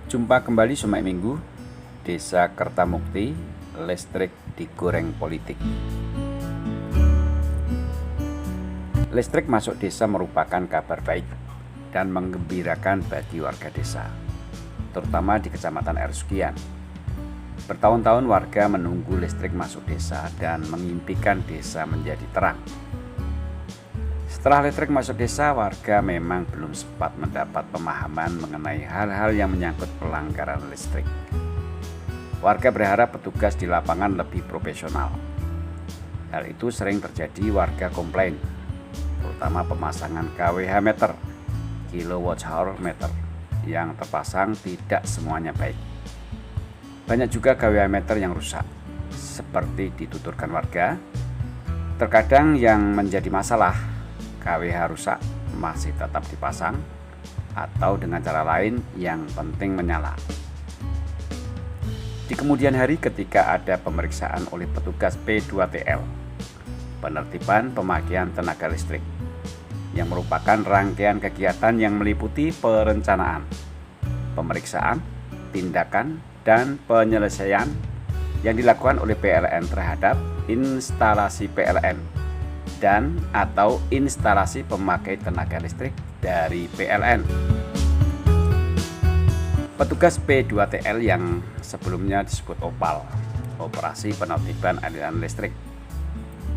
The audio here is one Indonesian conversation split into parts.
Jumpa kembali Sumek Minggu, Desa Kertamukti, listrik digoreng politik. Listrik masuk desa merupakan kabar baik dan menggembirakan bagi warga desa, terutama di Kecamatan Air Sugian. Bertahun-tahun warga menunggu listrik masuk desa dan mengimpikan desa menjadi terang. Setelah listrik masuk desa, warga memang belum sempat mendapat pemahaman mengenai hal-hal yang menyangkut pelanggaran listrik. Warga berharap petugas di lapangan lebih profesional. Hal itu sering terjadi warga komplain, terutama pemasangan KWH meter, kilowatt hour meter, yang terpasang tidak semuanya baik. Banyak juga KWH meter yang rusak, seperti dituturkan warga. Terkadang yang menjadi masalah, KWH rusak masih tetap dipasang atau dengan cara lain yang penting menyala. Di kemudian hari ketika ada pemeriksaan oleh petugas P2TL, penertiban pemakaian tenaga listrik, yang merupakan rangkaian kegiatan yang meliputi perencanaan, pemeriksaan, tindakan, dan penyelesaian yang dilakukan oleh PLN terhadap instalasi PLN dan atau instalasi pemakai tenaga listrik dari PLN. Petugas P2TL yang sebelumnya disebut OPAL, Operasi Penertiban Aliran Listrik,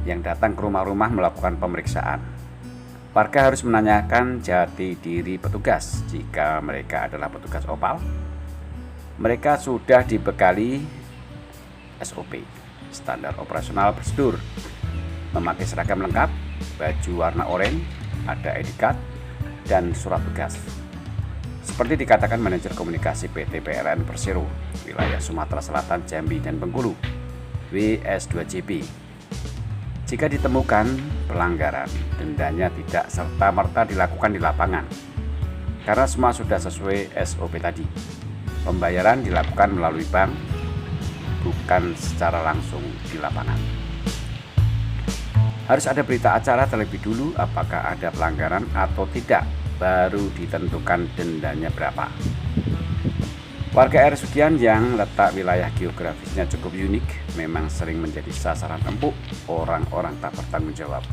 yang datang ke rumah-rumah melakukan pemeriksaan. Warga harus menanyakan jati diri petugas. Jika mereka adalah petugas OPAL, mereka sudah dibekali SOP, Standar Operasional Prosedur, memakai seragam lengkap, baju warna oranye, ada ID card, dan surat tugas. Seperti dikatakan manajer komunikasi PT PLN Persero, wilayah Sumatera Selatan, Jambi, dan Bengkulu, WS2JB. Jika ditemukan pelanggaran, dendanya tidak serta-merta dilakukan di lapangan, karena semua sudah sesuai SOP tadi. Pembayaran dilakukan melalui bank, bukan secara langsung di lapangan. Harus ada berita acara terlebih dulu apakah ada pelanggaran atau tidak, baru ditentukan dendanya berapa. Warga Air Sugian yang letak wilayah geografisnya cukup unik memang sering menjadi sasaran empuk orang-orang tak bertanggung jawab.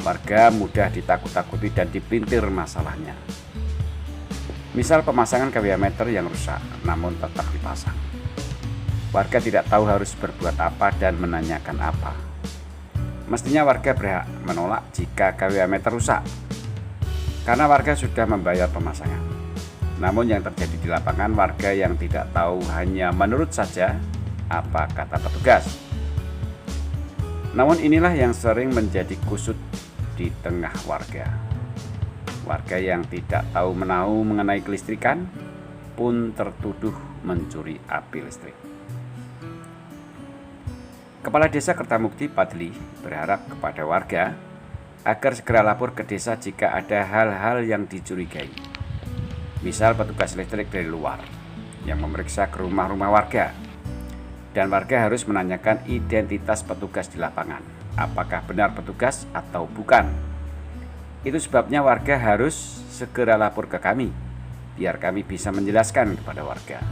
Warga mudah ditakut-takuti dan dipelintir masalahnya. Misal pemasangan KWH meter yang rusak namun tetap dipasang. Warga tidak tahu harus berbuat apa dan menanyakan apa. Mestinya warga berhak menolak jika KWH meter rusak, karena warga sudah membayar pemasangan. Namun yang terjadi di lapangan, warga yang tidak tahu hanya menurut saja apa kata petugas. Namun inilah yang sering menjadi kusut di tengah warga. Warga yang tidak tahu menahu mengenai kelistrikan pun tertuduh mencuri api listrik. Kepala Desa Kertamukti Padli berharap kepada warga agar segera lapor ke desa jika ada hal-hal yang dicurigai. Misal petugas listrik dari luar yang memeriksa ke rumah-rumah warga, dan warga harus menanyakan identitas petugas di lapangan, apakah benar petugas atau bukan. Itu sebabnya warga harus segera lapor ke kami, biar kami bisa menjelaskan kepada warga,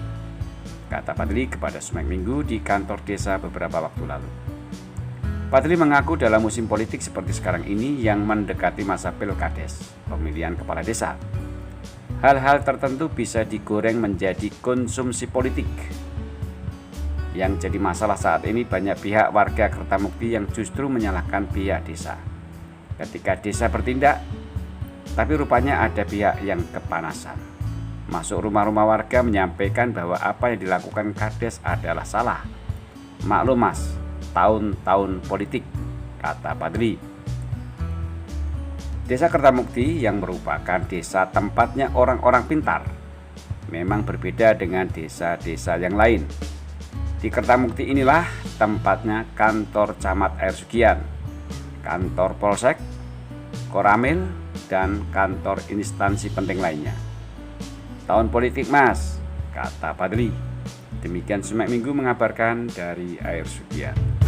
kata Padli kepada Sumek Minggu di kantor desa beberapa waktu lalu. Padli mengaku dalam musim politik seperti sekarang ini yang mendekati masa Pilkades, pemilihan kepala desa, hal-hal tertentu bisa digoreng menjadi konsumsi politik. Yang jadi masalah saat ini banyak pihak warga Kertamukti yang justru menyalahkan pihak desa. Ketika desa bertindak, tapi rupanya ada pihak yang kepanasan. Masuk rumah-rumah warga menyampaikan bahwa apa yang dilakukan Kades adalah salah. Maklum mas, tahun-tahun politik, kata Padli. Desa Kertamukti yang merupakan desa tempatnya orang-orang pintar memang berbeda dengan desa-desa yang lain. Di Kertamukti inilah tempatnya kantor Camat Air Sugian, kantor Polsek, Koramil, dan kantor instansi penting lainnya. Tahun politik mas, kata Padli. Demikian Sumek Minggu mengabarkan dari Air Sugian.